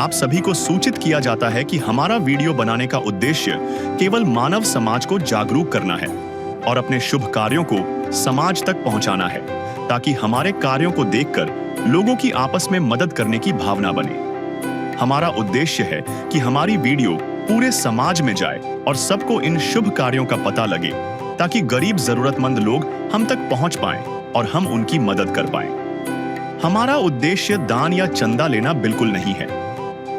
आप सभी को सूचित किया जाता है कि हमारा वीडियो बनाने का उद्देश्य केवल मानव समाज को जागरूक करना है और अपने शुभ कार्यों को समाज तक पहुंचाना है, ताकि हमारे कार्यों को देखकर लोगों की आपस में मदद करने की भावना बने। हमारा उद्देश्य है कि हमारी वीडियो पूरे समाज में जाए और सबको इन शुभ कार्यों का पता लगे, ताकि गरीब जरूरतमंद लोग हम तक पहुंच पाएं और हम उनकी मदद कर पाएं। हमारा उद्देश्य दान या चंदा लेना बिल्कुल नहीं है।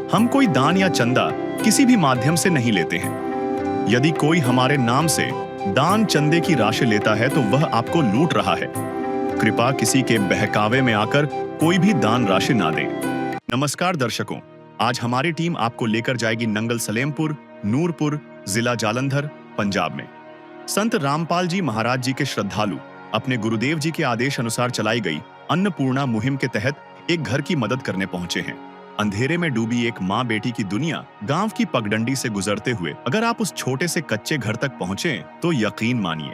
हम कोई दान या चंदा किसी भी माध्यम से नहीं लेते हैं। यदि कोई हमारे नाम से दान चंदे की राशि लेता है तो वह आपको लूट रहा है। कृपया किसी के बहकावे में आकर कोई भी दान राशि ना दें। नमस्कार दर्शकों, आज हमारी टीम आपको लेकर जाएगी नंगल सलेमपुर, नूरपुर, जिला जालंधर, पंजाब में। संत रामपाल जी महाराज जी के श्रद्धालु अपने गुरुदेव जी के आदेश अनुसार चलाई गई अन्नपूर्णा मुहिम के तहत एक घर की मदद करने पहुंचे हैं। अंधेरे में डूबी एक माँ बेटी की दुनिया गांव की पगडंडी से गुजरते हुए अगर आप उस छोटे से कच्चे घर तक पहुंचे तो यकीन मानिए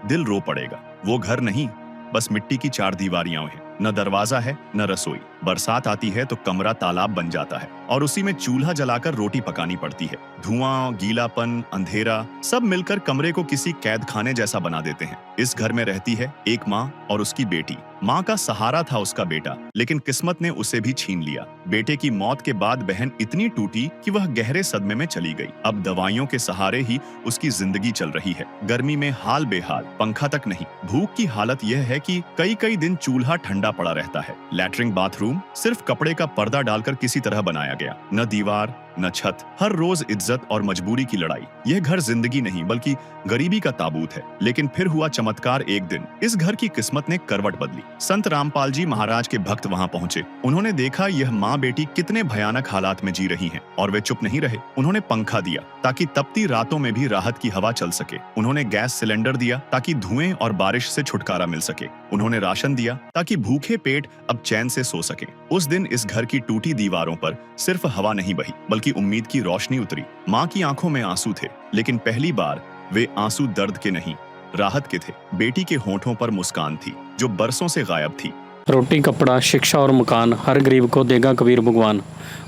दिल रो पड़ेगा। वो घर नहीं, बस मिट्टी की 4 दीवारियां हैं, न दरवाजा है न रसोई। बरसात आती है तो कमरा तालाब बन जाता है और उसी में चूल्हा जलाकर रोटी पकानी पड़ती है। धुआं, गीलापन, अंधेरा सब मिलकर कमरे को किसी कैद खाने जैसा बना देते हैं। इस घर में रहती है एक माँ और उसकी बेटी। माँ का सहारा था उसका बेटा, लेकिन किस्मत ने उसे भी छीन लिया। बेटे की मौत के बाद बहन इतनी टूटी कि वह गहरे सदमे में चली गई। अब दवाइयों के सहारे ही उसकी जिंदगी चल रही है। गर्मी में हाल बेहाल, पंखा तक नहीं। भूख की हालत यह है कि कई कई दिन चूल्हा ठंडा पड़ा रहता है। लैट्रिन बाथरूम सिर्फ कपड़े का पर्दा डालकर किसी तरह बनाया गया, न दीवार न छत। हर रोज इज्जत और मजबूरी की लड़ाई। यह घर जिंदगी नहीं बल्कि गरीबी का ताबूत है। लेकिन फिर हुआ चमत्कार। एक दिन इस घर की किस्मत ने करवट बदली। संत रामपाल जी महाराज के भक्त वहां पहुंचे। उन्होंने देखा यह माँ बेटी कितने भयानक हालात में जी रही हैं, और वे चुप नहीं रहे। उन्होंने पंखा दिया ताकि तपती रातों में भी राहत की हवा चल सके। उन्होंने गैस सिलेंडर दिया ताकि धुएं और बारिश से छुटकारा मिल सके। उन्होंने राशन दिया ताकि भूखे पेट अब चैन से सो सके। उस दिन इस घर की टूटी दीवारों पर सिर्फ हवा नहीं बही बल्कि उम्मीद की रोशनी उतरी। माँ की आंखों में आंसू थे, लेकिन पहली बार वे आंसू दर्द के नहीं, राहत के थे। बेटी के होठों पर मुस्कान थी जो बरसों से गायब थी। रोटी, कपड़ा, शिक्षा और मकान हर गरीब को देगा कबीर भगवान।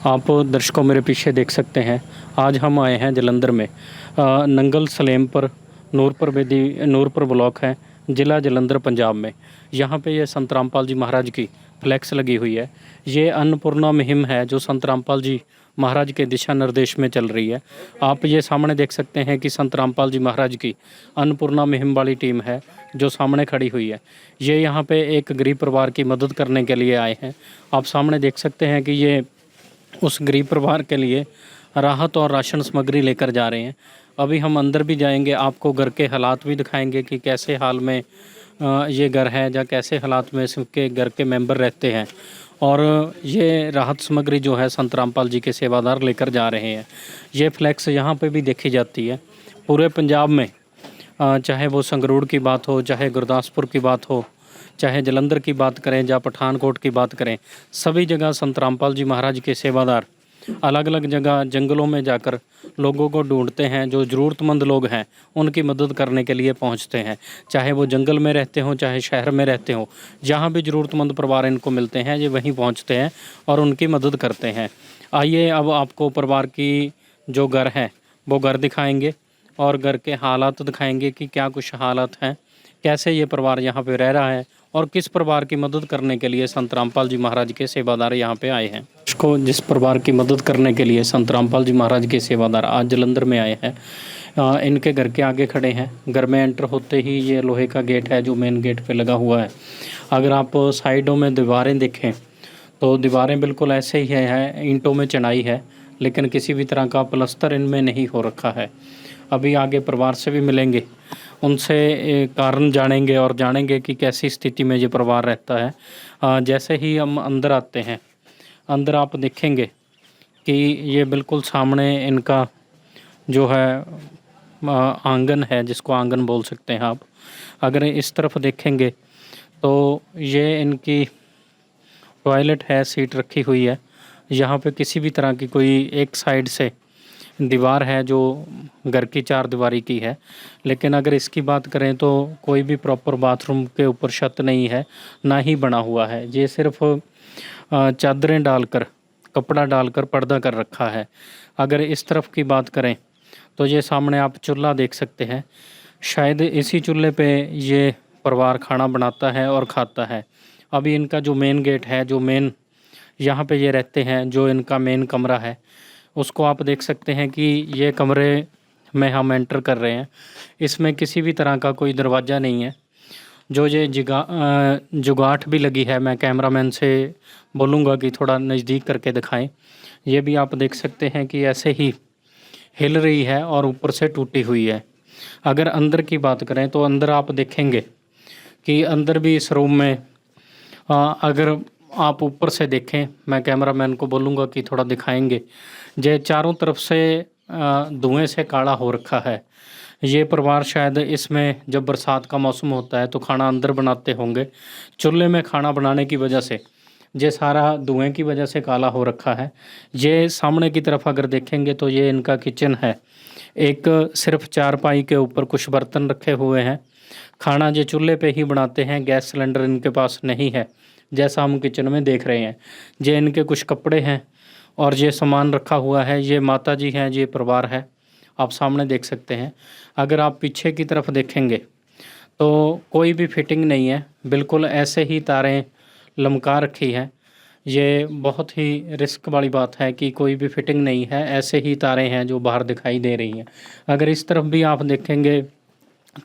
आप दर्शकों मेरे पीछे देख सकते हैं, आज हम आए हैं जलंधर में। नंगल सलेमपुर, नूरपुर ब्लॉक है, ज़िला जलंधर, पंजाब में। यहाँ पे ये संत रामपाल जी महाराज की फ्लैक्स लगी हुई है। ये अन्नपूर्णा मुहिम है जो संत रामपाल जी महाराज के दिशा निर्देश में चल रही है। आप ये सामने देख सकते हैं कि संत रामपाल जी महाराज की अन्नपूर्णा मुहिम वाली टीम है जो सामने खड़ी हुई है। ये यहाँ पे एक गरीब परिवार की मदद करने के लिए आए हैं। आप सामने देख सकते हैं कि ये उस गरीब परिवार के लिए राहत और राशन सामग्री लेकर जा रहे हैं। अभी हम अंदर भी जाएंगे, आपको घर के हालात भी दिखाएंगे कि कैसे हाल में ये घर है या कैसे हालात में इसके घर के मेंबर रहते हैं। और ये राहत सामग्री जो है संत रामपाल जी के सेवादार लेकर जा रहे हैं। ये फ्लैक्स यहाँ पे भी देखी जाती है पूरे पंजाब में, चाहे वो संगरूर की बात हो, चाहे गुरदासपुर की बात हो, चाहे जलंधर की बात करें या पठानकोट की बात करें। सभी जगह संत रामपाल जी महाराज के सेवादार अलग अलग जगह जंगलों में जाकर लोगों को ढूंढते हैं। जो ज़रूरतमंद लोग हैं उनकी मदद करने के लिए पहुंचते हैं, चाहे वो जंगल में रहते हों चाहे शहर में रहते हों। जहां भी ज़रूरतमंद परिवार इनको मिलते हैं ये वहीं पहुंचते हैं और उनकी मदद करते हैं। आइए अब आपको परिवार की जो घर है वो घर दिखाएंगे और घर के हालात दिखाएंगे कि क्या कुछ हालात हैं, कैसे ये परिवार यहाँ पर रह रहा है और किस परिवार की मदद करने के लिए संत रामपाल जी महाराज के सेवादार यहाँ पे आए हैं। इसको जिस परिवार की मदद करने के लिए संत रामपाल जी महाराज के सेवादार आज जलंधर में आए हैं, इनके घर के आगे खड़े हैं। घर में एंटर होते ही ये लोहे का गेट है जो मेन गेट पे लगा हुआ है। अगर आप साइडों में दीवारें देखें तो दीवारें बिल्कुल ऐसे ही है, ईंटों में चढ़ाई है, लेकिन किसी भी तरह का प्लस्तर इनमें नहीं हो रखा है। अभी आगे परिवार से भी मिलेंगे, उनसे कारण जानेंगे और जानेंगे कि कैसी स्थिति में ये परिवार रहता है। जैसे ही हम अंदर आते हैं, अंदर आप देखेंगे कि ये बिल्कुल सामने इनका जो है आंगन है, जिसको आंगन बोल सकते हैं आप। अगर इस तरफ देखेंगे तो ये इनकी टॉयलेट है, सीट रखी हुई है। यहाँ पे किसी भी तरह की कोई एक साइड से दीवार है जो घर की 4 दीवारी की है, लेकिन अगर इसकी बात करें तो कोई भी प्रॉपर बाथरूम के ऊपर छत नहीं है, ना ही बना हुआ है। ये सिर्फ चादरें डालकर कपड़ा डालकर पर्दा कर रखा है। अगर इस तरफ की बात करें तो ये सामने आप चूल्हा देख सकते हैं। शायद इसी चूल्हे पे ये परिवार खाना बनाता है और खाता है। अभी इनका जो मेन गेट है, जो मेन यहाँ पे ये रहते हैं, जो इनका मेन कमरा है, उसको आप देख सकते हैं कि ये कमरे में हम एंटर कर रहे हैं। इसमें किसी भी तरह का कोई दरवाज़ा नहीं है। जो ये जुगाट भी लगी है, मैं कैमरामैन से बोलूँगा कि थोड़ा नज़दीक करके दिखाएं। ये भी आप देख सकते हैं कि ऐसे ही हिल रही है और ऊपर से टूटी हुई है। अगर अंदर की बात करें तो अंदर आप देखेंगे कि अंदर भी इस रूम में अगर आप ऊपर से देखें, मैं कैमरामैन को बोलूँगा कि थोड़ा दिखाएंगे, ये चारों तरफ से धुएं से काला हो रखा है। ये परिवार शायद इसमें जब बरसात का मौसम होता है तो खाना अंदर बनाते होंगे। चूल्हे में खाना बनाने की वजह से ये सारा धुएं की वजह से काला हो रखा है। ये सामने की तरफ अगर देखेंगे तो ये इनका किचन है। एक सिर्फ चारपाई के ऊपर कुछ बर्तन रखे हुए हैं। खाना ये चूल्हे पे ही बनाते हैं, गैस सिलेंडर इनके पास नहीं है, जैसा हम किचन में देख रहे हैं। ये इनके कुछ कपड़े हैं और ये सामान रखा हुआ है। ये माता जी हैं, ये परिवार है, आप सामने देख सकते हैं। अगर आप पीछे की तरफ देखेंगे तो कोई भी फिटिंग नहीं है, बिल्कुल ऐसे ही तारें लमका रखी हैं। ये बहुत ही रिस्क वाली बात है कि कोई भी फिटिंग नहीं है, ऐसे ही तारें हैं जो बाहर दिखाई दे रही हैं। अगर इस तरफ भी आप देखेंगे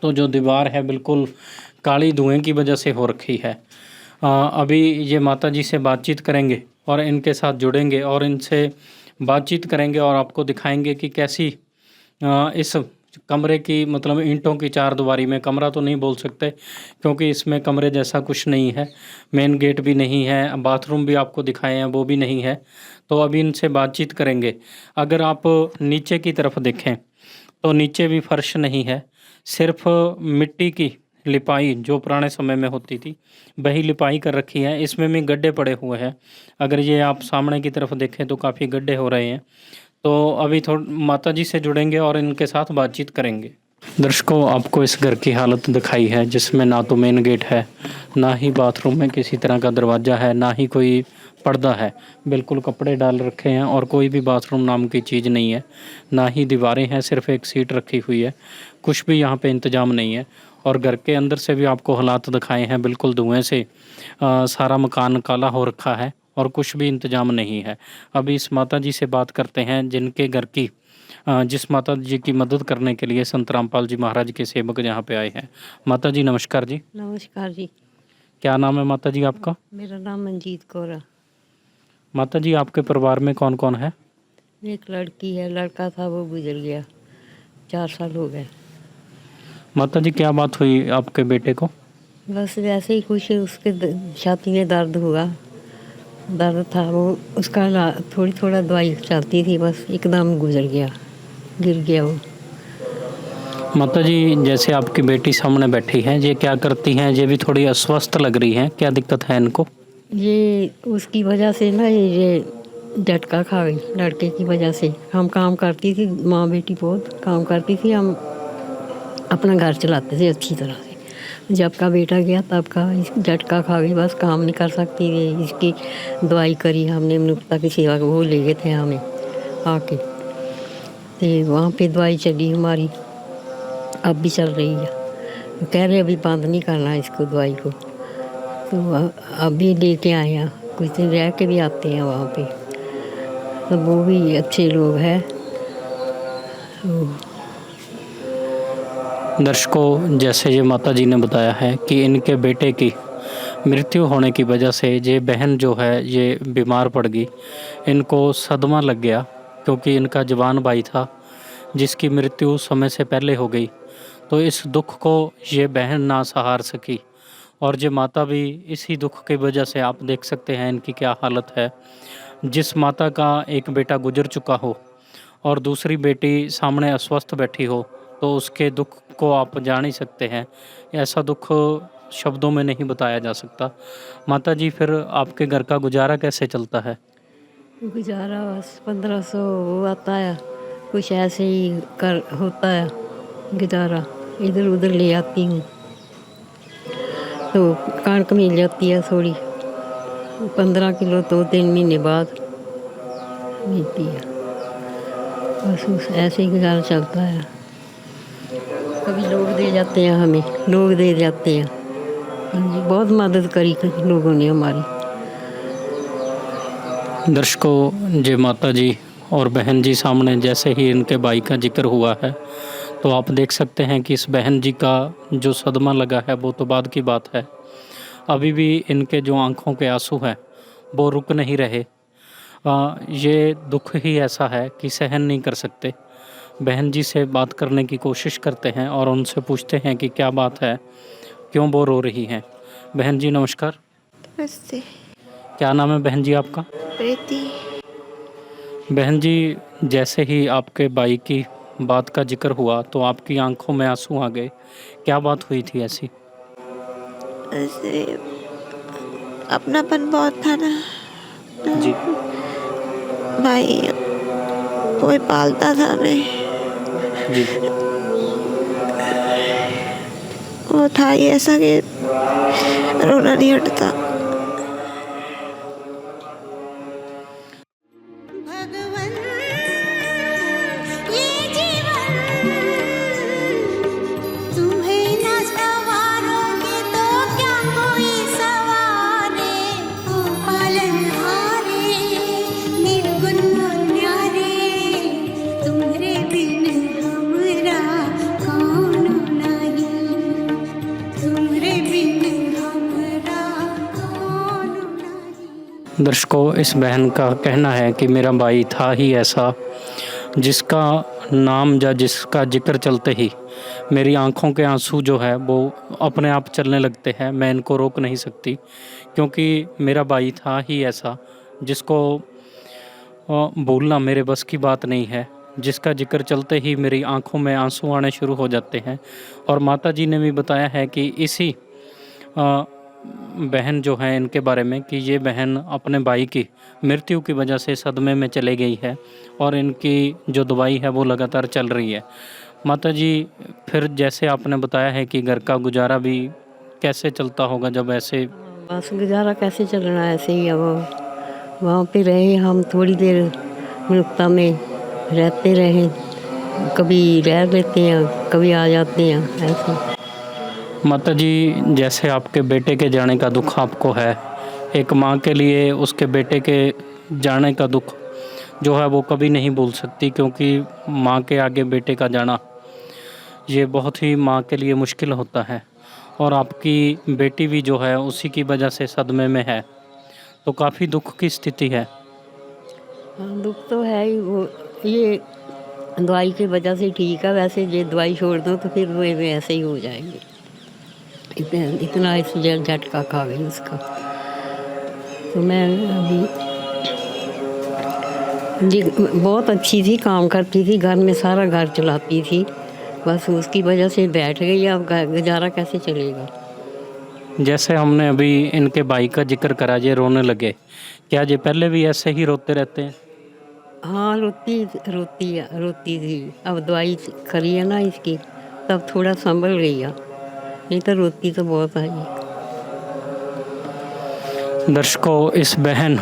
तो जो दीवार है बिल्कुल काली धुएं की वजह से हो रखी है। अभी ये माता जी से बातचीत करेंगे और इनके साथ जुड़ेंगे और इनसे बातचीत करेंगे और आपको दिखाएंगे कि कैसी इस कमरे की, मतलब ईंटों की चारदीवारी में, कमरा तो नहीं बोल सकते क्योंकि इसमें कमरे जैसा कुछ नहीं है, मेन गेट भी नहीं है, बाथरूम भी आपको दिखाए हैं वो भी नहीं है। तो अभी इनसे बातचीत करेंगे। अगर आप नीचे की तरफ देखें तो नीचे भी फर्श नहीं है, सिर्फ मिट्टी की लिपाई जो पुराने समय में होती थी वही लिपाई कर रखी है। इसमें भी गड्ढे पड़े हुए हैं। अगर ये आप सामने की तरफ देखें तो काफ़ी गड्ढे हो रहे हैं। तो अभी माता जी से जुड़ेंगे और इनके साथ बातचीत करेंगे। दर्शकों, आपको इस घर की हालत दिखाई है जिसमें ना तो मेन गेट है, ना ही बाथरूम में किसी तरह का दरवाज़ा है, ना ही कोई पर्दा है। बिल्कुल कपड़े डाल रखे हैं और कोई भी बाथरूम नाम की चीज़ नहीं है, ना ही दीवारें हैं, सिर्फ एक सीट रखी हुई है। कुछ भी यहाँ पे इंतज़ाम नहीं है। और घर के अंदर से भी आपको हालात दिखाए हैं, बिल्कुल धुएं से सारा मकान काला हो रखा है और कुछ भी इंतज़ाम नहीं है। अभी इस माता जी से बात करते हैं जिनके घर की जिस माता जी की मदद करने के लिए संत रामपाल जी महाराज के सेवक यहाँ पे आए हैं। माता जी नमस्कार जी। नमस्कार जी। क्या नाम है माता जी आपका? मेरा नाम मंजीत कौर है। माता जी, आपके परिवार में कौन कौन है? एक लड़की है, लड़का था वो गुजर गया, 4 साल हो गए। माता जी, क्या बात हुई आपके बेटे को? बस वैसे ही कुछ उसके छाती में दर्द हुआ, दर्द था वो, उसका थोड़ा दवाई चलती थी, बस एकदम गुजर गया, गिर गया वो। माता जी, जैसे आपकी बेटी सामने बैठी है, ये क्या करती हैं? ये भी थोड़ी अस्वस्थ लग रही हैं, क्या दिक्कत है इनको? ये उसकी वजह से ना, ये झटका खा गई लड़के की वजह से। हम काम करती थी, माँ बेटी बहुत काम करती थी, हम अपना घर चलाते थे अच्छी तरह से। जब का बेटा गया तब का झटका खा गई, बस काम नहीं कर सकती थी। इसकी दवाई करी हमने, नुक्ता की सेवा वो ले गए थे हमें आके, तो वहाँ पे दवाई चली हमारी, अब भी चल रही है। कह रहे अभी बंद नहीं करना इसको, दवाई को। तो अभी लेके आए हैं, कुछ दिन रह के भी आते हैं वहाँ पे, तो वो भी अच्छे लोग हैं। दर्शकों, जैसे ये माता जी ने बताया है कि इनके बेटे की मृत्यु होने की वजह से ये बहन जो है ये बीमार पड़ गई, इनको सदमा लग गया क्योंकि इनका जवान भाई था जिसकी मृत्यु समय से पहले हो गई। तो इस दुख को ये बहन ना सहार सकी और ये माता भी इसी दुख की वजह से, आप देख सकते हैं इनकी क्या हालत है। जिस माता का एक बेटा गुजर चुका हो और दूसरी बेटी सामने अस्वस्थ बैठी हो, तो उसके दुख को आप जान ही सकते हैं। ऐसा दुख शब्दों में नहीं बताया जा सकता। माता जी, फिर आपके घर का गुजारा कैसे चलता है? गुजारा बस 1500 वो आता है, कुछ ऐसे ही कर होता है गुजारा। इधर उधर ले आती हूँ तो कणक मिल जाती है थोड़ी, 15 किलो तो 3 महीने बाद मिलती है। बस उस ऐसे ही गुजारा चलता है। कभी लोग दे जाते हैं, हमें लोग दे जाते हैं। बहुत मदद करी लोगों ने हमारी। दर्शकों, जे माता जी और बहन जी सामने, जैसे ही इनके भाई का जिक्र हुआ है तो आप देख सकते हैं कि इस बहन जी का जो सदमा लगा है वो तो बाद की बात है। अभी भी इनके जो आंखों के आंसू हैं वो रुक नहीं रहे। ये दुख ही ऐसा है कि सहन नहीं कर सकते। बहन जी से बात करने की कोशिश करते हैं और उनसे पूछते हैं कि क्या बात है, क्यों वो रो रही हैं। बहन जी नमस्कार। नमस्ते। क्या नाम है बहन जी आपका? प्रीति। बहन जी, जैसे ही आपके भाई की बात का जिक्र हुआ तो आपकी आंखों में आंसू आ गए। क्या बात हुई थी ऐसी? ऐसे अपनापन बहुत था ना, जी। भाई कोई पालता था नहीं, जी। वो था ही ऐसा कि रोना नहीं हटता। भगवन ये जीवन तुम्हें न सवारोगे तो क्या कोई सवारे। ओ पालनहारे निर्गुण न्यारे, तुम्हारे बिन हमरा कौन नहीं, तुम्हारे बिन हमरा कौन नहीं। दर्शकों, इस बहन का कहना है कि मेरा भाई था ही ऐसा जिसका नाम या जिसका जिक्र चलते ही मेरी आंखों के आंसू जो है वो अपने आप चलने लगते हैं। मैं इनको रोक नहीं सकती क्योंकि मेरा भाई था ही ऐसा जिसको भूलना मेरे बस की बात नहीं है, जिसका जिक्र चलते ही मेरी आंखों में आंसू आने शुरू हो जाते हैं। और माता जी ने भी बताया है कि इसी बहन जो है इनके बारे में कि ये बहन अपने भाई की मृत्यु की वजह से सदमे में चले गई है और इनकी जो दवाई है वो लगातार चल रही है। माता जी, फिर जैसे आपने बताया है कि घर का गुजारा भी कैसे चलता होगा जब ऐसे? बस गुजारा कैसे चलना है, ऐसे ही। अब वहाँ पे रहे हम थोड़ी देर, मुक्ता में रहते रहे, कभी रह लेते हैं कभी आ जाते हैं ऐसे। माता जी, जैसे आपके बेटे के जाने का दुख आपको है, एक माँ के लिए उसके बेटे के जाने का दुख जो है वो कभी नहीं भूल सकती, क्योंकि माँ के आगे बेटे का जाना ये बहुत ही माँ के लिए मुश्किल होता है। और आपकी बेटी भी जो है उसी की वजह से सदमे में है, तो काफ़ी दुख की स्थिति है। हाँ, दुख तो है ही। वो ये दवाई की वजह से ठीक है, वैसे ये दवाई छोड़ दो तो फिर वो ऐसे ही हो जाएंगे। इतना इस झटका खा गई उसका। तो मैं अभी जी बहुत अच्छी थी, काम करती थी, घर में सारा घर चलाती थी, बस उसकी वजह से बैठ गई। अब गुजारा कैसे चलेगा? जैसे हमने अभी इनके भाई का जिक्र करा, ये रोने लगे, क्या ये पहले भी ऐसे ही रोते रहते हैं? हाँ, रोती थी। अब दवाई खरी है ना इसकी, तब थोड़ा संभल गई है, नहीं तो रोती तो बहुत है। दर्शकों, इस बहन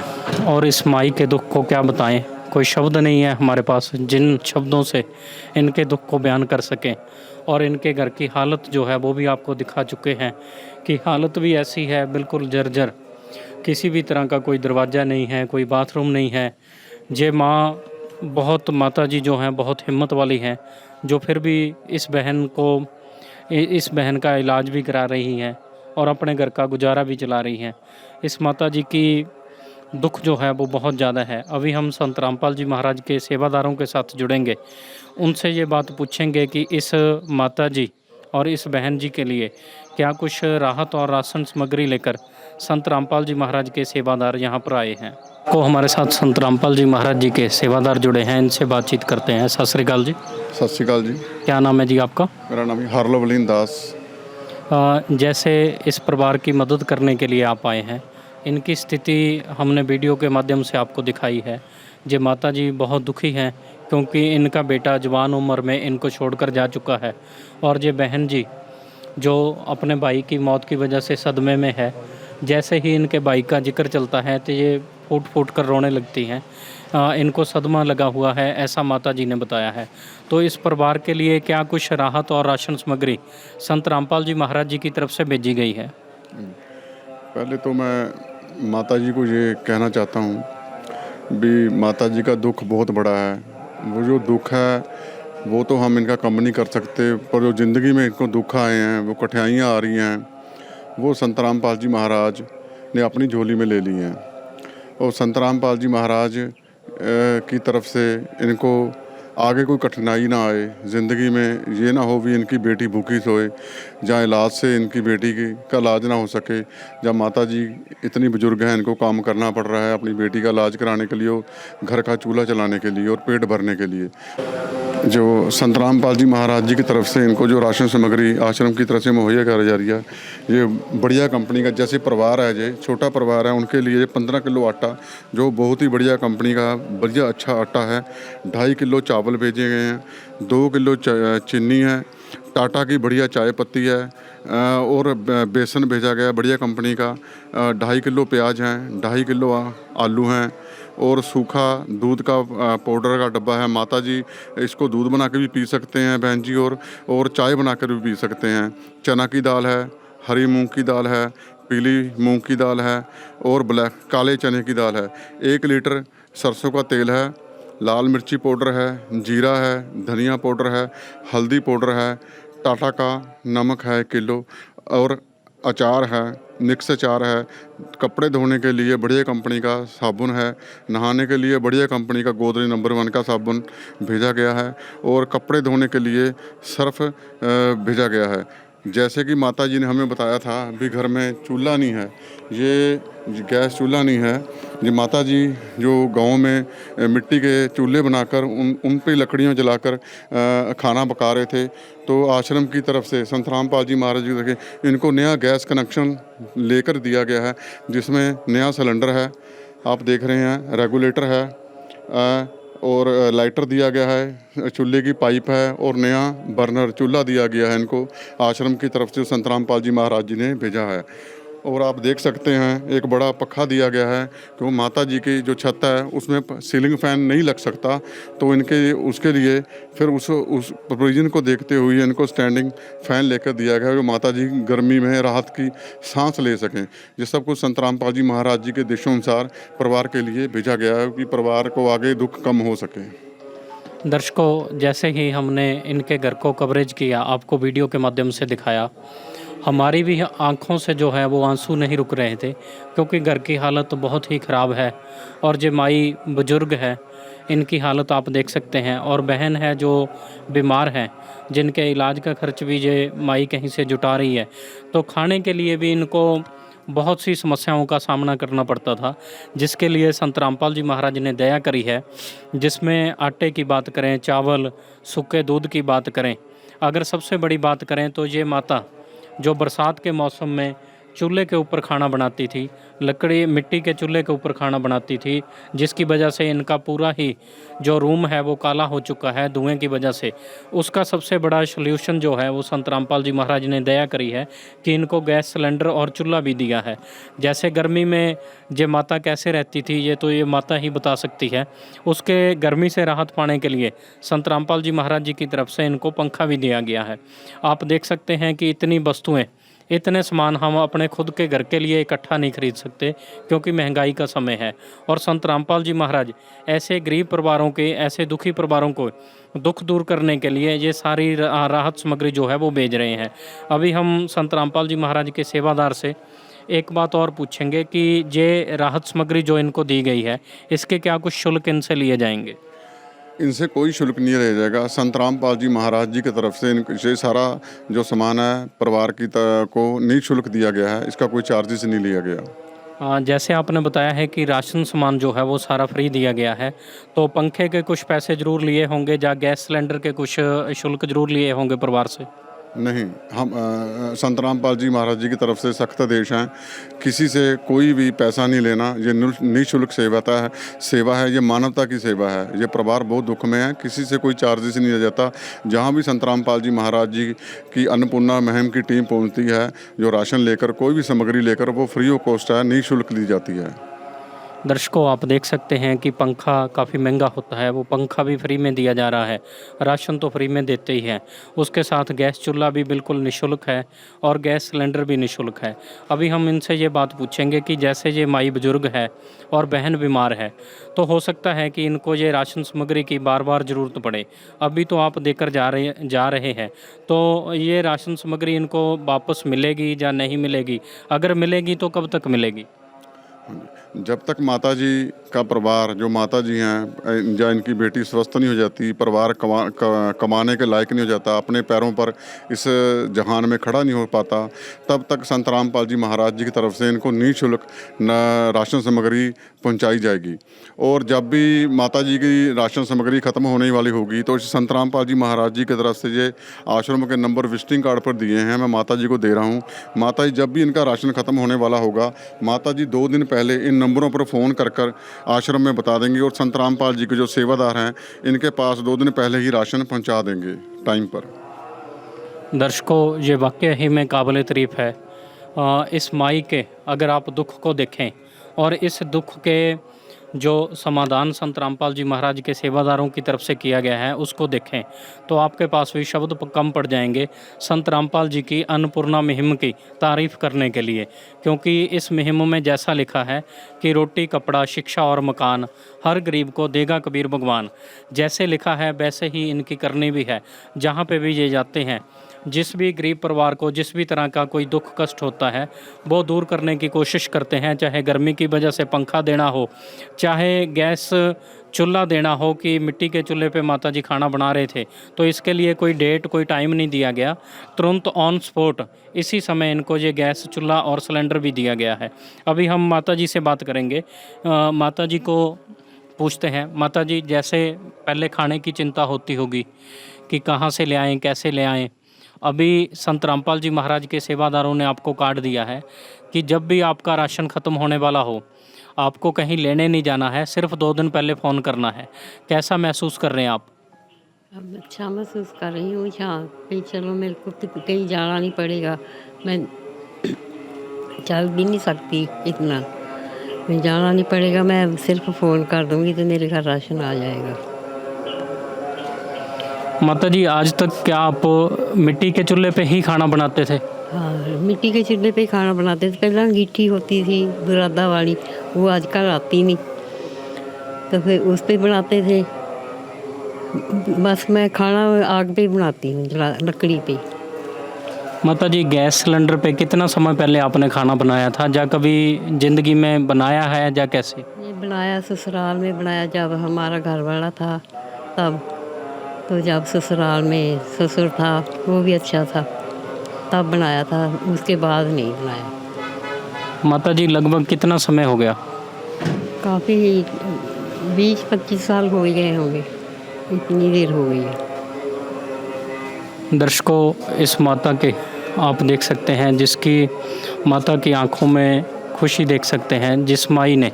और इस माई के दुख को क्या बताएं, कोई शब्द नहीं है हमारे पास जिन शब्दों से इनके दुख को बयान कर सकें। और इनके घर की हालत जो है वो भी आपको दिखा चुके हैं कि हालत भी ऐसी है, बिल्कुल जर्जर, किसी भी तरह का कोई दरवाज़ा नहीं है, कोई बाथरूम नहीं है। ये माँ बहुत, माता जी जो हैं बहुत हिम्मत वाली हैं, जो फिर भी इस बहन का इलाज भी करा रही हैं और अपने घर का गुजारा भी चला रही हैं। इस माता जी की दुख जो है वो बहुत ज़्यादा है। अभी हम संत रामपाल जी महाराज के सेवादारों के साथ जुड़ेंगे, उनसे ये बात पूछेंगे कि इस माता जी और इस बहन जी के लिए क्या कुछ राहत और राशन सामग्री लेकर संत रामपाल जी महाराज के सेवादार यहाँ पर आए हैं। को हमारे साथ संत रामपाल जी महाराज जी के सेवादार जुड़े हैं, इनसे बातचीत करते हैं। सत श्री अकाल जी। सत श्री अकाल जी। क्या नाम है जी आपका? मेरा नाम हरलवलीन दास। जैसे इस परिवार की मदद करने के लिए आप आए हैं, इनकी स्थिति हमने वीडियो के माध्यम से आपको दिखाई है। ये माता जी बहुत दुखी हैं क्योंकि इनका बेटा जवान उम्र में इनको छोड़कर जा चुका है और ये बहन जी जो अपने भाई की मौत की वजह से सदमे में है, जैसे ही इनके भाई का जिक्र चलता है तो ये फूट फूट कर रोने लगती हैं। इनको सदमा लगा हुआ है, ऐसा माता जी ने बताया है। तो इस परिवार के लिए क्या कुछ राहत और राशन सामग्री संत रामपाल जी महाराज जी की तरफ से भेजी गई है? पहले तो मैं माता जी को ये कहना चाहता हूँ भी माता जी का दुख बहुत बड़ा है। वो जो दुख है वो तो हम इनका कम नहीं कर सकते, पर जो ज़िंदगी में इनको दुख आए हैं, वो कठिनाइयाँ आ रही हैं, वो संत रामपाल जी महाराज ने अपनी झोली में ले ली हैं। और संत रामपाल जी महाराज की तरफ से इनको आगे कोई कठिनाई ना आए, ज़िंदगी में ये ना हो भी इनकी बेटी भूखी सोए, जहाँ इलाज से इनकी बेटी का इलाज ना हो सके, जब माता जी इतनी बुजुर्ग हैं, इनको काम करना पड़ रहा है अपनी बेटी का इलाज कराने के लिए और घर का चूल्हा चलाने के लिए और पेट भरने के लिए। जो संत रामपाल जी महाराज जी की तरफ से इनको जो राशन सामग्री आश्रम की तरफ से मुहैया कराई जा रही है, ये बढ़िया कंपनी का, जैसे परिवार है, ये छोटा परिवार है, उनके लिए 15 किलो आटा, जो बहुत ही बढ़िया कंपनी का बढ़िया अच्छा आटा है, 2.5 किलो चावल भेजे गए हैं, 2 किलो चीनी है, टाटा की बढ़िया चाय पत्ती है, और बेसन भेजा गया बढ़िया कंपनी का, 2.5 किलो प्याज हैं, 2.5 किलो आलू हैं, और सूखा दूध का पाउडर का डब्बा है। माता जी इसको दूध बना के भी पी सकते हैं बहन जी, और चाय बना कर भी पी सकते हैं। चना की दाल है, हरी मूंग की दाल है, पीली मूंग की दाल है, और ब्लैक काले चने की दाल है। 1 लीटर सरसों का तेल है, लाल मिर्ची पाउडर है, जीरा है, धनिया पाउडर है, हल्दी पाउडर है, टाटा का नमक है 1 किलो, और अचार है, मिक्स अचार है। कपड़े धोने के लिए बढ़िया कंपनी का साबुन है, नहाने के लिए बढ़िया कंपनी का गोदरेज नंबर 1 का साबुन भेजा गया है, और कपड़े धोने के लिए सर्फ भेजा गया है। जैसे कि माता जी ने हमें बताया था भी घर में चूल्हा नहीं है, ये गैस चूल्हा नहीं है, ये माता जी जो गांव में मिट्टी के चूल्हे बनाकर उन पे लकड़ियाँ जलाकर खाना पका रहे थे। तो आश्रम की तरफ से संत रामपाल जी महाराज जी के इनको नया गैस कनेक्शन लेकर दिया गया है, जिसमें नया सिलेंडर है, आप देख रहे हैं, रेगुलेटर है, और लाइटर दिया गया है, चूल्हे की पाइप है, और नया बर्नर चूल्हा दिया गया है इनको आश्रम की तरफ से संत रामपाल जी महाराज जी ने भेजा है। और आप देख सकते हैं एक बड़ा पखा दिया गया है, क्यों माता जी की जो छत है उसमें सीलिंग फ़ैन नहीं लग सकता, तो इनके उसके लिए फिर उस प्रोविज़न को देखते हुए इनको स्टैंडिंग फ़ैन लेकर दिया गया है, जो माता जी गर्मी में राहत की सांस ले सकें। ये सब कुछ संत रामपाल जी महाराज जी के देशानुसार परिवार के लिए भेजा गया है कि परिवार को आगे दुख कम हो सके। दर्शकों, जैसे ही हमने इनके घर को कवरेज किया, आपको वीडियो के माध्यम से दिखाया, हमारी भी आंखों से जो है वो आंसू नहीं रुक रहे थे, क्योंकि घर की हालत बहुत ही ख़राब है। और जो माई बुज़ुर्ग है, इनकी हालत आप देख सकते हैं, और बहन है जो बीमार हैं, जिनके इलाज का खर्च भी ये माई कहीं से जुटा रही है। तो खाने के लिए भी इनको बहुत सी समस्याओं का सामना करना पड़ता था, जिसके लिए संत रामपाल जी महाराज ने दया करी है। जिसमें आटे की बात करें, चावल, सूखे दूध की बात करें, अगर सबसे बड़ी बात करें तो ये माता जो बरसात के मौसम में चूल्हे के ऊपर खाना बनाती थी, लकड़ी मिट्टी के चूल्हे के ऊपर खाना बनाती थी, जिसकी वजह से इनका पूरा ही जो रूम है वो काला हो चुका है धुएं की वजह से। उसका सबसे बड़ा सल्यूशन जो है वो संत रामपाल जी महाराज ने दया करी है कि इनको गैस सिलेंडर और चूल्हा भी दिया है। जैसे गर्मी में ये माता कैसे रहती थी, ये तो ये माता ही बता सकती है। उसके गर्मी से राहत पाने के लिए संत रामपाल जी महाराज जी की तरफ से इनको पंखा भी दिया गया है। आप देख सकते हैं कि इतनी वस्तुएँ, इतने सामान हम अपने खुद के घर के लिए इकट्ठा नहीं खरीद सकते, क्योंकि महंगाई का समय है। और संत रामपाल जी महाराज ऐसे गरीब परिवारों के, ऐसे दुखी परिवारों को दुख दूर करने के लिए ये सारी राहत सामग्री जो है वो भेज रहे हैं। अभी हम संत रामपाल जी महाराज के सेवादार से एक बात और पूछेंगे कि ये राहत सामग्री जो इनको दी गई है, इसके क्या कुछ शुल्क इनसे लिए जाएंगे? इनसे कोई शुल्क नहीं रह जाएगा। संत रामपाल जी महाराज जी की तरफ से इनसे सारा जो सामान है परिवार की को निःशुल्क दिया गया है, इसका कोई चार्जेस नहीं लिया गया। जैसे आपने बताया है कि राशन सामान जो है वो सारा फ्री दिया गया है, तो पंखे के कुछ पैसे ज़रूर लिए होंगे या गैस सिलेंडर के कुछ शुल्क ज़रूर लिए होंगे परिवार से? नहीं, हम संत रामपाल जी महाराज जी की तरफ से सख्त आदेश हैं, किसी से कोई भी पैसा नहीं लेना। ये निःशुल्क सेवा है, ये मानवता की सेवा है। ये परिवार बहुत दुख में है, किसी से कोई चार्जेस नहीं लिया जाता। जहाँ भी संत रामपाल जी महाराज जी की अन्नपूर्णा महम की टीम पहुँचती है, जो राशन लेकर कोई भी सामग्री लेकर, वो फ्री ऑफ कॉस्ट है, निःशुल्क दी जाती है। दर्शकों आप देख सकते हैं कि पंखा काफ़ी महंगा होता है, वो पंखा भी फ्री में दिया जा रहा है, राशन तो फ्री में देते ही हैं, उसके साथ गैस चूल्हा भी बिल्कुल निःशुल्क है और गैस सिलेंडर भी निःशुल्क है। अभी हम इनसे ये बात पूछेंगे कि जैसे ये माई बुजुर्ग है और बहन बीमार है, तो हो सकता है कि इनको ये राशन सामग्री की बार बार ज़रूरत पड़े। अभी तो आप देकर जा रहे हैं, तो ये राशन सामग्री इनको वापस मिलेगी या नहीं मिलेगी? अगर मिलेगी तो कब तक मिलेगी? जब तक माताजी का परिवार, जो माताजी हैं या इनकी बेटी स्वस्थ नहीं हो जाती, परिवार कमाने के लायक नहीं हो जाता, अपने पैरों पर इस जहान में खड़ा नहीं हो पाता, तब तक संत रामपाल जी महाराज जी की तरफ से इनको निःशुल्क राशन सामग्री पहुंचाई जाएगी। और जब भी माताजी की राशन सामग्री ख़त्म होने वाली होगी तो संत रामपाल जी महाराज जी की तरफ से ये आश्रम के नंबर विजिटिंग कार्ड पर दिए हैं, मैं माताजी को दे रहा हूँ। माताजी जब भी इनका राशन ख़त्म होने वाला होगा, माताजी 2 दिन पहले इन नंबरों पर फ़ोन कर आश्रम में बता देंगे और संत रामपाल जी के जो सेवादार हैं इनके पास 2 दिन पहले ही राशन पहुंचा देंगे टाइम पर। दर्शकों ये वाकई ही में काबिल तारीफ़ है। इस माई के अगर आप दुख को देखें और इस दुख के जो समाधान संत रामपाल जी महाराज के सेवादारों की तरफ से किया गया है उसको देखें, तो आपके पास भी शब्द कम पड़ जाएंगे संत रामपाल जी की अन्नपूर्णा मुहिम की तारीफ़ करने के लिए। क्योंकि इस मुहिम में जैसा लिखा है कि रोटी, कपड़ा, शिक्षा और मकान हर गरीब को देगा कबीर भगवान, जैसे लिखा है वैसे ही इनकी करनी भी है। जहाँ पे भी ये जाते हैं, जिस भी गरीब परिवार को जिस भी तरह का कोई दुख कष्ट होता है वो दूर करने की कोशिश करते हैं। चाहे गर्मी की वजह से पंखा देना हो, चाहे गैस चूल्हा देना हो कि मिट्टी के चूल्हे पे माताजी खाना बना रहे थे, तो इसके लिए कोई डेट कोई टाइम नहीं दिया गया, तुरंत ऑन स्पॉट इसी समय इनको ये गैस चूल्हा और सिलेंडर भी दिया गया है। अभी हम माताजी से बात करेंगे, माताजी को पूछते हैं। माताजी, जैसे पहले खाने की चिंता होती होगी कि कहाँ से ले आएँ, कैसे ले आएँ, अभी संत रामपाल जी महाराज के सेवादारों ने आपको कार्ड दिया है कि जब भी आपका राशन ख़त्म होने वाला हो, आपको कहीं लेने नहीं जाना है, सिर्फ 2 दिन पहले फ़ोन करना है। कैसा महसूस कर रहे हैं आप? अब अच्छा महसूस कर रही हूँ। हाँ भाई चलो मेरे को कहीं जाना नहीं पड़ेगा, मैं चल भी नहीं सकती इतना, मैं जाना नहीं पड़ेगा, मैं सिर्फ फ़ोन कर दूँगी तो मेरे घर राशन आ जाएगा। माता जी, आज तक क्या आप मिट्टी के चूल्हे पे ही खाना बनाते थे? हाँ मिट्टी के चूल्हे पे ही खाना बनाते थे। पहले अंगीठी होती थी बुरादा वाली, वो आजकल आती नहीं, तो फिर उस पे बनाते थे। बस मैं खाना आग पे ही बनाती हूँ, लकड़ी पे। माता जी, गैस सिलेंडर पे कितना समय पहले आपने खाना बनाया था, या कभी ज़िंदगी में बनाया है या कैसे? ये बनाया ससुराल में बनाया, जब हमारा घर वाला था तब, तो जब ससुराल में ससुर था वो भी अच्छा था तब बनाया था, उसके बाद नहीं बनाया। माता जी, लगभग कितना समय हो गया? काफ़ी 20-25 साल हो गए होंगे, इतनी देर हो गई है। दर्शकों, इस माता के आप देख सकते हैं, जिसकी माता की आंखों में खुशी देख सकते हैं, जिस माई ने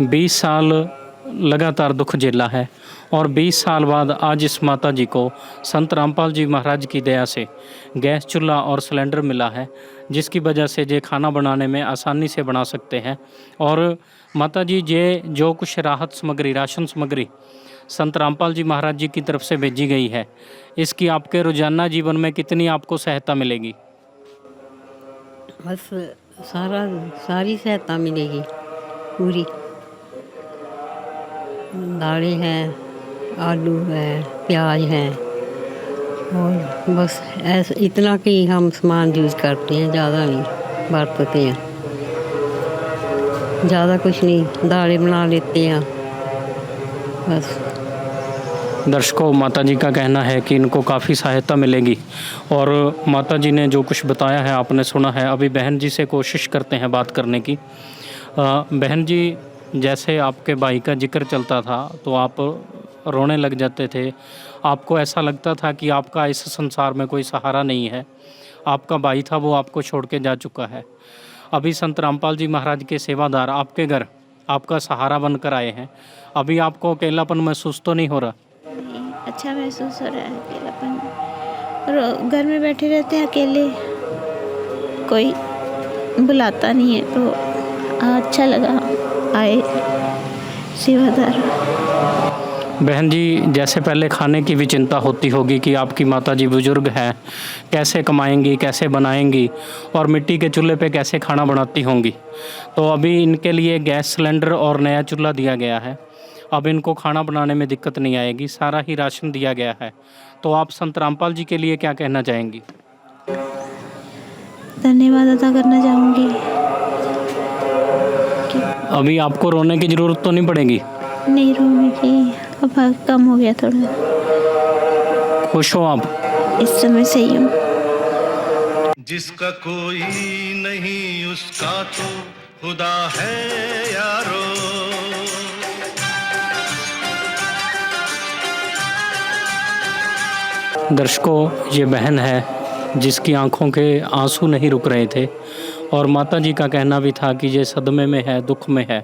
20 साल लगातार दुख झेला है और 20 साल बाद आज इस माता जी को संत रामपाल जी महाराज की दया से गैस चूल्हा और सिलेंडर मिला है, जिसकी वजह से ये खाना बनाने में आसानी से बना सकते हैं। और माता जी, ये जो कुछ राहत सामग्री, राशन सामग्री संत रामपाल जी महाराज जी की तरफ से भेजी गई है, इसकी आपके रोजाना जीवन में कितनी आपको सहायता मिलेगी? बस सारी सहायता मिलेगी पूरी। दालें हैं, आलू हैं, प्याज हैं, और बस ऐसा इतना कि हम सामान यूज़ करते हैं, ज़्यादा नहीं बरतते हैं, ज़्यादा कुछ नहीं, दालें बना लेते हैं बस। दर्शकों, माता जी का कहना है कि इनको काफ़ी सहायता मिलेगी, और माता जी ने जो कुछ बताया है आपने सुना है। अभी बहन जी से कोशिश करते हैं बात करने की। बहन जी, जैसे आपके भाई का जिक्र चलता था तो आप रोने लग जाते थे, आपको ऐसा लगता था कि आपका इस संसार में कोई सहारा नहीं है, आपका भाई था वो आपको छोड़ के जा चुका है। अभी संत रामपाल जी महाराज के सेवादार आपके घर आपका सहारा बनकर आए हैं, अभी आपको अकेलापन महसूस तो नहीं हो रहा? अच्छा महसूस हो रहा है अकेलापन, और घर में बैठे रहते हैं अकेले, कोई बुलाता नहीं है, तो अच्छा लगा। आए सेवादार। बहन जी, जैसे पहले खाने की भी चिंता होती होगी कि आपकी माताजी बुजुर्ग हैं, कैसे कमाएंगी, कैसे बनाएंगी और मिट्टी के चूल्हे पे कैसे खाना बनाती होंगी। तो अभी इनके लिए गैस सिलेंडर और नया चूल्हा दिया गया है। अब इनको खाना बनाने में दिक्कत नहीं आएगी, सारा ही राशन दिया गया है। तो आप संत रामपाल जी के लिए क्या कहना चाहेंगी? धन्यवाद अदा करना चाहूँगी। अभी आपको रोने की ज़रूरत तो नहीं पड़ेगी? नहीं रोने की, अब कम हो गया थोड़ा, खुश हो आप? इस समय सही हूँ। जिसका कोई नहीं उसका तो खुदा है यारो। दर्शकों, ये बहन है जिसकी आंखों के आंसू नहीं रुक रहे थे और माता जी का कहना भी था कि ये सदमे में है, दुख में है।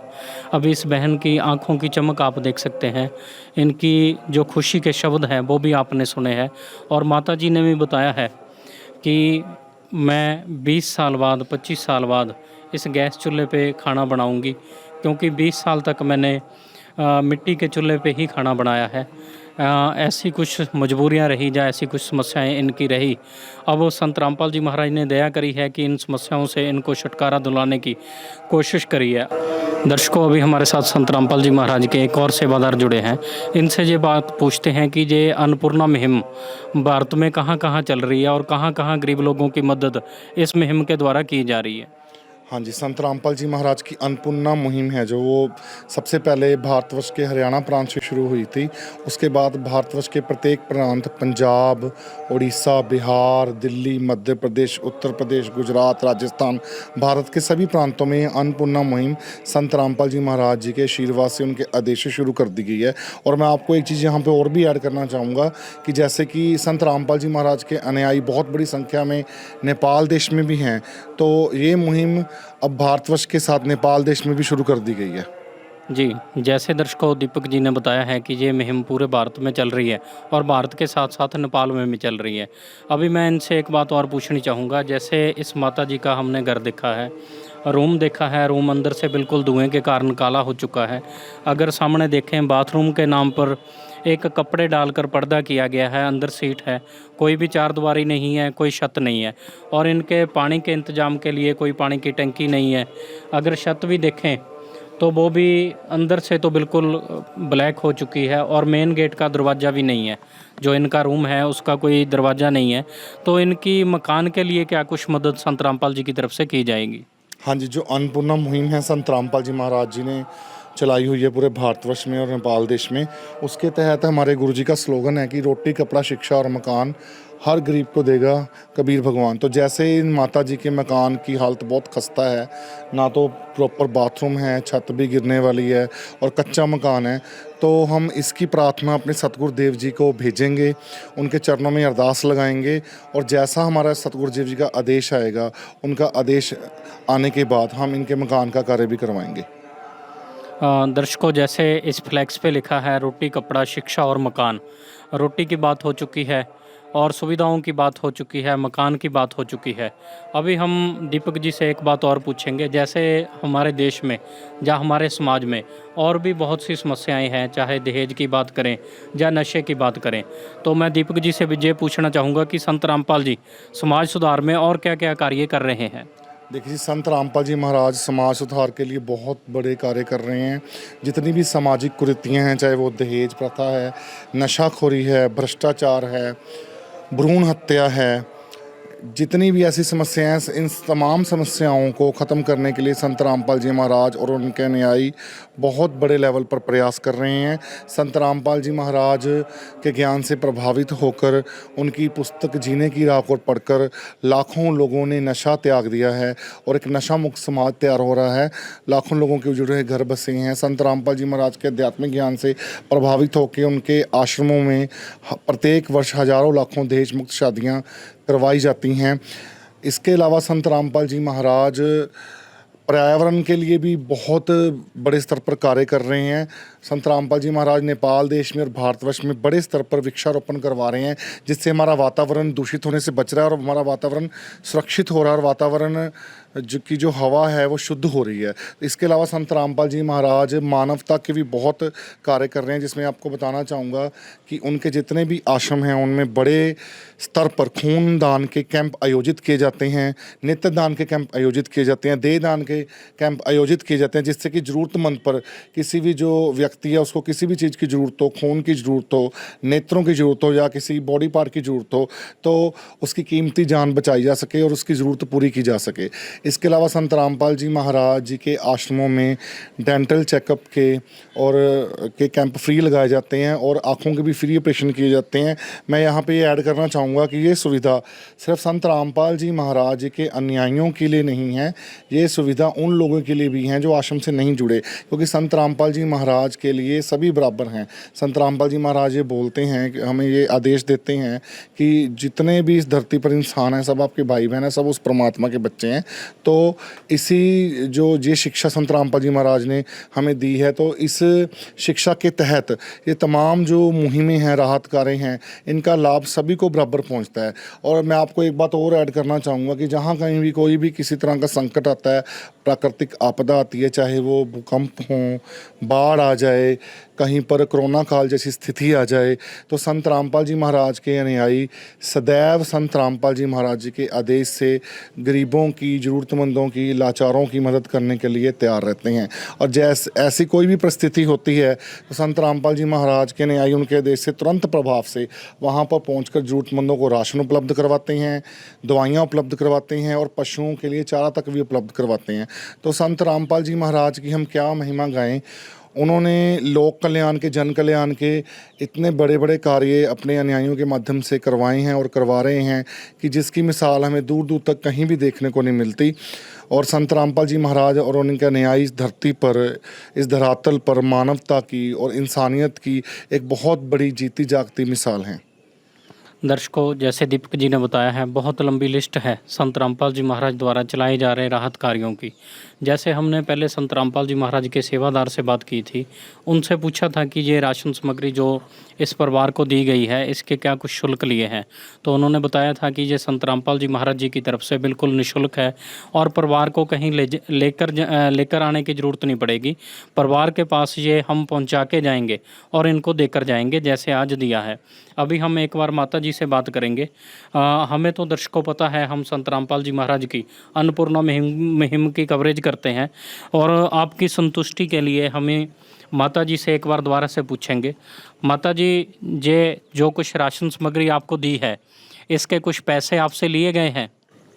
अब इस बहन की आंखों की चमक आप देख सकते हैं। इनकी जो खुशी के शब्द हैं वो भी आपने सुने हैं और माता जी ने भी बताया है कि मैं 20 साल बाद, 25 साल बाद इस गैस चूल्हे पे खाना बनाऊंगी, क्योंकि 20 साल तक मैंने मिट्टी के चूल्हे पे ही खाना बनाया है। ऐसी कुछ मजबूरियां रही या ऐसी कुछ समस्याएं इनकी रही। अब वो संत रामपाल जी महाराज ने दया करी है कि इन समस्याओं से इनको छुटकारा दिलाने की कोशिश करी है। दर्शकों, अभी हमारे साथ संत रामपाल जी महाराज के एक और सेवादार जुड़े हैं। इनसे ये बात पूछते हैं कि ये अन्नपूर्णा मुहिम भारत में कहाँ कहाँ चल रही है और कहाँ कहाँ गरीब लोगों की मदद इस मुहिम के द्वारा की जा रही है। हाँ जी, संत रामपाल जी महाराज की अन्नपूर्णा मुहिम है जो वो सबसे पहले भारतवर्ष के हरियाणा प्रांत से शुरू हुई थी। उसके बाद भारतवर्ष के प्रत्येक प्रांत, पंजाब, उड़ीसा, बिहार, दिल्ली, मध्य प्रदेश, उत्तर प्रदेश, गुजरात, राजस्थान, भारत के सभी प्रांतों में अन्नपूर्णा मुहिम संत रामपाल जी महाराज जी के आशीर्वाद से, उनके आदेश से शुरू कर दी गई है। और मैं आपको एक चीज़ यहाँ पे और भी ऐड करना चाहूँगा कि जैसे कि संत रामपाल जी महाराज के अनुयायी बहुत बड़ी संख्या में नेपाल देश में भी हैं, तो ये मुहिम अब भारतवर्ष के साथ नेपाल देश में भी शुरू कर दी गई है। जी, जैसे दर्शकों दीपक जी ने बताया है कि ये मुहिम पूरे भारत में चल रही है और भारत के साथ साथ नेपाल में भी चल रही है। अभी मैं इनसे एक बात और पूछनी चाहूँगा। जैसे इस माता जी का हमने घर देखा है, रूम देखा है, रूम अंदर से बिल्कुल धुएं के कारण काला हो चुका है। अगर सामने देखें, बाथरूम के नाम पर एक कपड़े डालकर पर्दा किया गया है, अंदर सीट है, कोई भी चारदीवारी नहीं है, कोई छत नहीं है और इनके पानी के इंतज़ाम के लिए कोई पानी की टंकी नहीं है। अगर छत भी देखें तो वो भी अंदर से तो बिल्कुल ब्लैक हो चुकी है और मेन गेट का दरवाज़ा भी नहीं है। जो इनका रूम है उसका कोई दरवाज़ा नहीं है। तो इनकी मकान के लिए क्या कुछ मदद संत रामपाल जी की तरफ से की जाएगी? हाँ जी, जो अन्नपूर्णा मुहिम है संत रामपाल जी महाराज जी ने चलाई हुई है पूरे भारतवर्ष में और नेपाल देश में, उसके तहत हमारे गुरुजी का स्लोगन है कि रोटी, कपड़ा, शिक्षा और मकान हर गरीब को देगा कबीर भगवान। तो जैसे इन माता जी के मकान की हालत बहुत खस्ता है, ना तो प्रॉपर बाथरूम है, छत भी गिरने वाली है और कच्चा मकान है, तो हम इसकी प्रार्थना अपने सतगुरु देव जी को भेजेंगे, उनके चरणों में अरदास लगाएंगे और जैसा हमारा सतगुरु देव जी का आदेश आएगा, उनका आदेश आने के बाद हम इनके मकान का कार्य भी करवाएंगे। दर्शकों, जैसे इस फ्लैक्स पे लिखा है रोटी, कपड़ा, शिक्षा और मकान। रोटी की बात हो चुकी है और सुविधाओं की बात हो चुकी है, मकान की बात हो चुकी है। अभी हम दीपक जी से एक बात और पूछेंगे। जैसे हमारे देश में या हमारे समाज में और भी बहुत सी समस्याएं हैं, चाहे दहेज की बात करें या नशे की बात करें, तो मैं दीपक जी से भी ये पूछना चाहूँगा कि संत रामपाल जी समाज सुधार में और क्या क्या कार्य कर रहे हैं? देखिए, संत रामपाल जी महाराज समाज सुधार के लिए बहुत बड़े कार्य कर रहे हैं। जितनी भी सामाजिक कुरीतियाँ हैं, चाहे वो दहेज प्रथा है, नशाखोरी है, भ्रष्टाचार है, भ्रूण हत्या है, जितनी भी ऐसी समस्याएं हैं, इन तमाम समस्याओं को ख़त्म करने के लिए संत रामपाल जी महाराज और उनके अनुयायी बहुत बड़े लेवल पर प्रयास कर रहे हैं। संत रामपाल जी महाराज के ज्ञान से प्रभावित होकर, उनकी पुस्तक जीने की राह को पढ़कर लाखों लोगों ने नशा त्याग दिया है और एक नशा मुक्त समाज तैयार हो रहा है। लाखों लोगों के उजड़े घर बसे हैं। संत रामपाल जी महाराज के आध्यात्मिक ज्ञान से प्रभावित होकर उनके आश्रमों में प्रत्येक वर्ष हज़ारों लाखों दहेज मुक्त शादियाँ करवाई जाती हैं। इसके अलावा संत रामपाल जी महाराज पर्यावरण के लिए भी बहुत बड़े स्तर पर कार्य कर रहे हैं। संत रामपाल जी महाराज नेपाल देश में और भारतवर्ष में बड़े स्तर पर वृक्षारोपण करवा रहे हैं, जिससे हमारा वातावरण दूषित होने से बच रहा है और हमारा वातावरण सुरक्षित हो रहा है और वातावरण जो हवा है वो शुद्ध हो रही है। इसके अलावा संत रामपाल जी महाराज मानवता के भी बहुत कार्य कर रहे हैं, जिसमें आपको बताना चाहूँगा कि उनके जितने भी आश्रम हैं उनमें बड़े स्तर पर खून दान के कैंप आयोजित किए जाते हैं, नेत्र दान के कैंप आयोजित किए जाते हैं, देह दान के कैंप आयोजित किए जाते हैं, जिससे कि ज़रूरतमंद पर किसी भी जो व्यक्ति है उसको किसी भी चीज़ की ज़रूरत हो, खून की ज़रूरत हो, नेत्रों की ज़रूरत हो या किसी बॉडी पार्ट की ज़रूरत हो, तो उसकी कीमती जान बचाई जा सके और उसकी ज़रूरत पूरी की जा सके। इसके अलावा संत रामपाल जी महाराज जी के आश्रमों में डेंटल चेकअप के कैंप फ्री लगाए जाते हैं और आँखों के भी फ्री ऑपरेशन किए जाते हैं। मैं यहाँ पे ये ऐड करना चाहूँगा कि ये सुविधा सिर्फ संत रामपाल जी महाराज जी के अनुयायियों के लिए नहीं है, ये सुविधा उन लोगों के लिए भी हैं जो आश्रम से नहीं जुड़े, क्योंकि संत रामपाल जी महाराज के लिए सभी बराबर हैं। संत रामपाल जी महाराज ये बोलते हैं कि हमें ये आदेश देते हैं कि जितने भी इस धरती पर इंसान हैं सब आपके भाई बहन हैं, सब उस परमात्मा के बच्चे हैं। तो इसी ये शिक्षा संत रामपाल जी महाराज ने हमें दी है, तो इस शिक्षा के तहत ये तमाम जो मुहिमें हैं, राहत कार्य हैं, इनका लाभ सभी को बराबर पहुंचता है। और मैं आपको एक बात और ऐड करना चाहूँगा कि जहाँ कहीं भी कोई भी किसी तरह का संकट आता है, प्राकृतिक आपदा आती है, चाहे वो भूकंप हो, बाढ़ आ जाए, कहीं पर कोरोना काल जैसी स्थिति आ जाए, तो संत रामपाल जी महाराज के अनुयायी सदैव संत रामपाल जी महाराज जी के आदेश से गरीबों की, ज़रूरतमंदों की, लाचारों की मदद करने के लिए तैयार रहते हैं। और ऐसी कोई भी परिस्थिति होती है तो संत रामपाल जी महाराज के अनुयायी उनके आदेश से तुरंत प्रभाव से वहाँ पर पहुँचकर ज़रूरतमंदों को राशन उपलब्ध करवाते हैं, दवाइयाँ उपलब्ध करवाते हैं और पशुओं के लिए चारा तक भी उपलब्ध करवाते हैं। तो संत रामपाल जी महाराज की हम क्या महिमा गाएं। उन्होंने लोक कल्याण के, जन कल्याण के इतने बड़े बड़े कार्य अपने अनुयायियों के माध्यम से करवाए हैं और करवा रहे हैं कि जिसकी मिसाल हमें दूर दूर तक कहीं भी देखने को नहीं मिलती। और संत रामपाल जी महाराज और उनके अनुयायी इस धरती पर, इस धरातल पर मानवता की और इंसानियत की एक बहुत बड़ी जीती जागती मिसाल हैं। दर्शकों, जैसे दीपक जी ने बताया है, बहुत लंबी लिस्ट है संत रामपाल जी महाराज द्वारा चलाए जा रहे राहत कार्यों की। जैसे हमने पहले संत रामपाल जी महाराज के सेवादार से बात की थी, उनसे पूछा था कि ये राशन सामग्री जो इस परिवार को दी गई है इसके क्या कुछ शुल्क लिए हैं, तो उन्होंने बताया था कि ये संत रामपाल जी महाराज जी की तरफ से बिल्कुल निःशुल्क है और परिवार को कहीं लेकर आने की ज़रूरत नहीं पड़ेगी। परिवार के पास ये हम पहुंचा के जाएंगे और इनको देकर जाएंगे, जैसे आज दिया है। अभी हम एक बार माता जी से बात करेंगे। हमें तो दर्शकों पता है, हम संत रामपाल जी महाराज की अन्नपूर्णा मुहिम की कवरेज करते हैं और आपकी संतुष्टि के लिए हमें माता जी से एक बार दोबारा से पूछेंगे। माता जी, ये जो कुछ राशन सामग्री आपको दी है, इसके कुछ पैसे आपसे लिए गए हैं?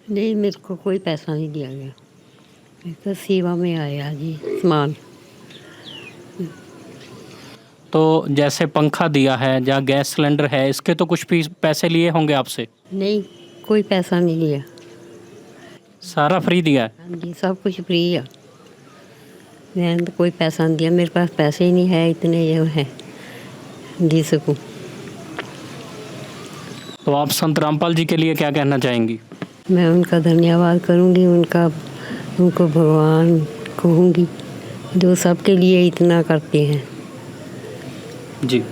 नहीं, मेरे को कोई पैसा नहीं दिया गया, मेरे तो सेवा में आया जी सामान। तो जैसे पंखा दिया है या गैस सिलेंडर है, इसके तो कुछ भी पैसे लिए होंगे आपसे? नहीं, कोई पैसा नहीं लिया, सारा फ्री दिया है? हाँ जी, सब कुछ फ्री है। मैंने तो कोई पैसा नहीं दिया, मेरे पास पैसे ही नहीं है इतने जो है दे सकूँ। तो आप संत रामपाल जी के लिए क्या कहना चाहेंगी? मैं उनका धन्यवाद करूँगी, उनको भगवान कहूँगी जो सबके लिए इतना करते हैं। जी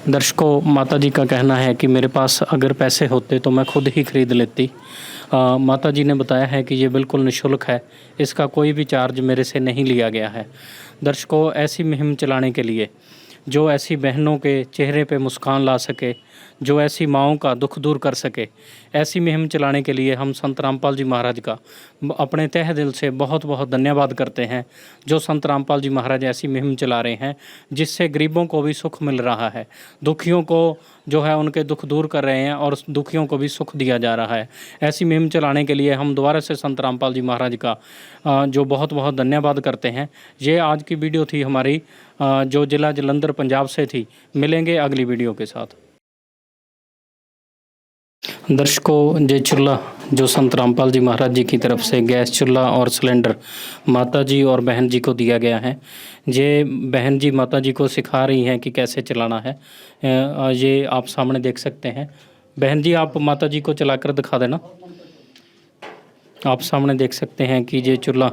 दर्शकों, माता जी का कहना है कि मेरे पास अगर पैसे होते तो मैं खुद ही खरीद लेती। माता जी ने बताया है कि ये बिल्कुल निःशुल्क है, इसका कोई भी चार्ज मेरे से नहीं लिया गया है। दर्शकों, ऐसी मुहिम चलाने के लिए जो ऐसी बहनों के चेहरे पे मुस्कान ला सके, जो ऐसी माँओं का दुख दूर कर सके, ऐसी मुहिम चलाने के लिए हम संत रामपाल जी महाराज का अपने तहे दिल से बहुत बहुत धन्यवाद करते हैं। जो संत रामपाल जी महाराज ऐसी मुहिम चला रहे हैं जिससे गरीबों को भी सुख मिल रहा है, दुखियों को जो है उनके दुख दूर कर रहे हैं और दुखियों को भी सुख दिया जा रहा है। ऐसी मुहिम चलाने के लिए हम दोबारा से संत रामपाल जी महाराज का जो बहुत बहुत धन्यवाद करते हैं। ये आज की वीडियो थी हमारी, जो ज़िला जलंधर पंजाब से थी। मिलेंगे अगली वीडियो के साथ। दर्शकों, ये चूल्हा जो संत रामपाल जी महाराज जी की तरफ से गैस चूल्हा और सिलेंडर माता जी और बहन जी को दिया गया है, ये बहन जी माता जी को सिखा रही हैं कि कैसे चलाना है। ये आप सामने देख सकते हैं। बहन जी, आप माता जी को चलाकर दिखा देना। आप सामने देख सकते हैं कि ये चूल्हा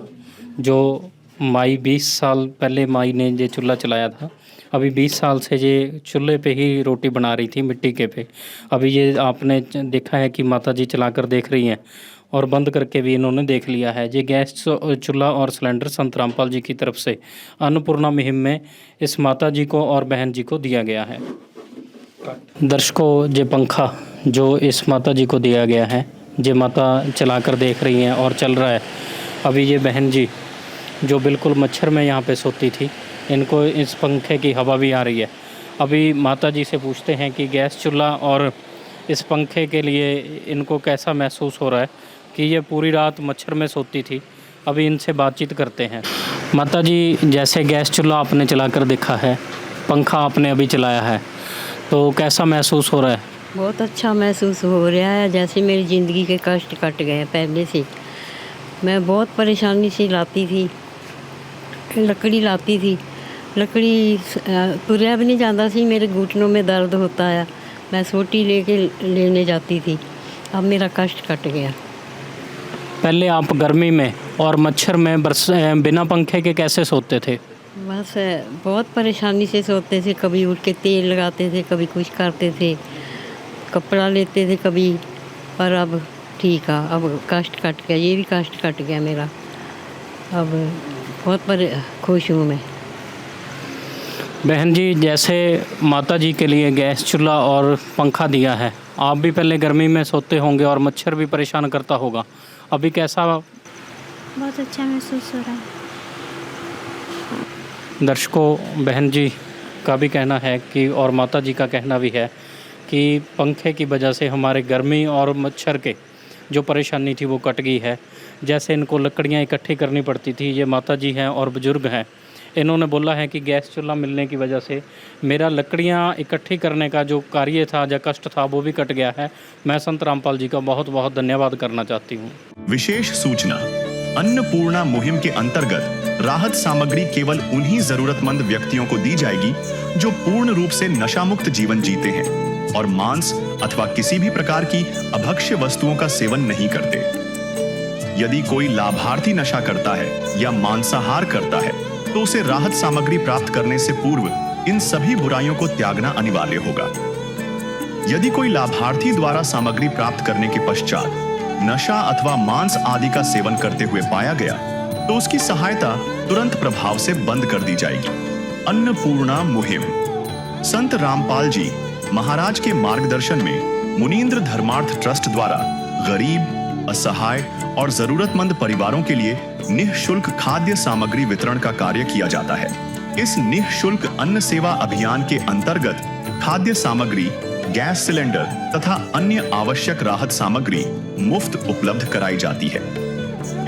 जो माई 20 साल पहले माई ने ये चूल्हा चलाया था। अभी 20 साल से ये चूल्हे पे ही रोटी बना रही थी मिट्टी के पे। अभी ये आपने देखा है कि माता जी चलाकर देख रही हैं और बंद करके भी इन्होंने देख लिया है। ये गैस चूल्हा और सिलेंडर संत रामपाल जी की तरफ से अन्नपूर्णा मुहिम में इस माता जी को और बहन जी को दिया गया है। दर्शकों, ये पंखा जो इस माता जी को दिया गया है, ये माता चलाकर देख रही हैं और चल रहा है। अभी ये बहन जी जो बिल्कुल मच्छर में यहाँ पे सोती थी, इनको इस पंखे की हवा भी आ रही है। अभी माता जी से पूछते हैं कि गैस चूल्हा और इस पंखे के लिए इनको कैसा महसूस हो रहा है कि ये पूरी रात मच्छर में सोती थी। अभी इनसे बातचीत करते हैं। माता जी, जैसे गैस चूल्हा आपने चलाकर देखा है, पंखा आपने अभी चलाया है, तो कैसा महसूस हो रहा है? बहुत अच्छा महसूस हो रहा है, जैसे मेरी ज़िंदगी के कष्ट कट गए। पहले से मैं बहुत परेशानी से लाती थी, लकड़ी लाती थी, लकड़ी तुरया भी नहीं जाता सी, मेरे घुटनों में दर्द होता है, मैं सोटी लेने जाती थी। अब मेरा कष्ट कट गया। पहले आप गर्मी में और मच्छर में बिना पंखे के कैसे सोते थे? बस बहुत परेशानी से सोते थे, कभी उठ के तेल लगाते थे, कभी कुछ करते थे, कपड़ा लेते थे कभी। पर अब ठीक है, अब कष्ट कट गया, ये भी कष्ट कट गया मेरा। अब बहुत खुश हूँ मैं। बहन जी, जैसे माता जी के लिए गैस चूल्हा और पंखा दिया है, आप भी पहले गर्मी में सोते होंगे और मच्छर भी परेशान करता होगा, अभी कैसा? बहुत अच्छा महसूस हो रहा है। दर्शकों, बहन जी का भी कहना है कि और माता जी का कहना भी है कि पंखे की वजह से हमारे गर्मी और मच्छर के जो परेशानी थी वो कट गई है। जैसे इनको लकड़ियाँ इकट्ठी करनी पड़ती थी, ये माता जी हैं और बुज़ुर्ग हैं, इन्होंने बोला है कि गैस चूल्हा मिलने की वजह से मेरा लकड़ियाँ इकट्ठी करने का जो कार्य था या कष्ट था वो भी कट गया है। मैं संत रामपाल जी का बहुत बहुत धन्यवाद करना चाहती हूँ। विशेष सूचना, अन्नपूर्णा मुहिम के अंतर्गत राहत सामग्री केवल उन्हीं जरूरतमंद व्यक्तियों को दी जाएगी जो पूर्ण रूप से नशा मुक्त जीवन जीते हैं और मांस अथवा किसी भी प्रकार की अभक्ष्य वस्तुओं का सेवन नहीं करते। यदि कोई लाभार्थी नशा करता है या मांसाहार करता है तो उसे राहत सामग्री प्राप्त करने से पूर्व इन सभी बुराइयों को त्यागना अनिवार्य होगा। यदि कोई लाभार्थी द्वारा सामग्री प्राप्त करने के पश्चात नशा अथवा मांस आदि का सेवन करते हुए पाया गया तो उसकी सहायता तुरंत प्रभाव से बंद कर दी जाएगी। अन्नपूर्णा मुहिम संत रामपाल जी महाराज के मार्गदर्शन में मुनींद्र धर्मार्थ ट्रस्ट द्वारा गरीब, असहाय और जरूरतमंद परिवारों के लिए निःशुल्क खाद्य सामग्री वितरण का कार्य किया जाता है। इस निःशुल्क अन्न सेवा अभियान के अंतर्गत खाद्य सामग्री, गैस सिलेंडर तथा अन्य आवश्यक राहत सामग्री मुफ्त उपलब्ध कराई जाती है।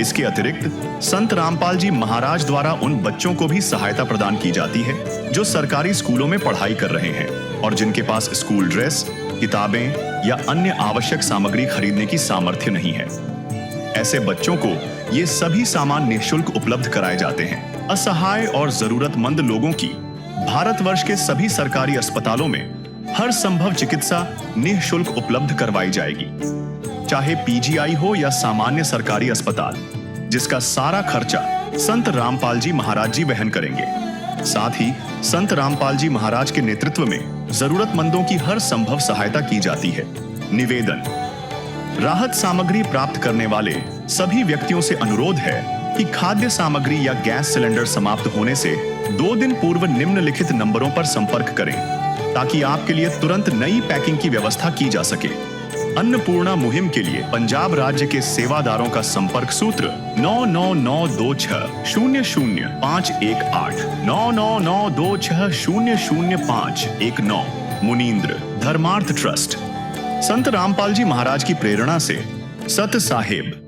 इसके अतिरिक्त संत रामपाल जी महाराज द्वारा उन बच्चों को भी सहायता प्रदान की जाती है जो सरकारी स्कूलों में पढ़ाई कर रहे हैं और जिनके पास स्कूल ड्रेस, किताबें या अन्य आवश्यक सामग्री खरीदने की सामर्थ्य नहीं है। ऐसे बच्चों को ये सभी सामान निःशुल्क उपलब्ध कराए जाते हैं। असहाय और जरूरतमंद लोगों की भारतवर्ष के सभी सरकारी अस्पतालों में हर संभव चिकित्सा निःशुल्क उपलब्ध करवाई जाएगी, चाहे पीजीआई हो या सामान्य सरकारी अस्पताल, जिसका सारा खर्चा संत रामपाल जी महाराज जी वहन करेंगे। साथ ही संत रामपाल जी महाराज के नेतृत्व में जरूरतमंदों की हर संभव सहायता की जाती है। निवेदन, राहत सामग्री प्राप्त करने वाले सभी व्यक्तियों से अनुरोध है कि खाद्य सामग्री या गैस सिलेंडर समाप्त होने से 2 दिन पूर्व निम्नलिखित नंबरों पर संपर्क करें ताकि आपके लिए तुरंत नई पैकिंग की व्यवस्था की जा सके। अन्नपूर्णा मुहिम के लिए पंजाब राज्य के सेवादारों का संपर्क सूत्र 9992600518 9992600519। मुनींद्र धर्मार्थ ट्रस्ट संत रामपाल जी महाराज की प्रेरणा से सत साहिब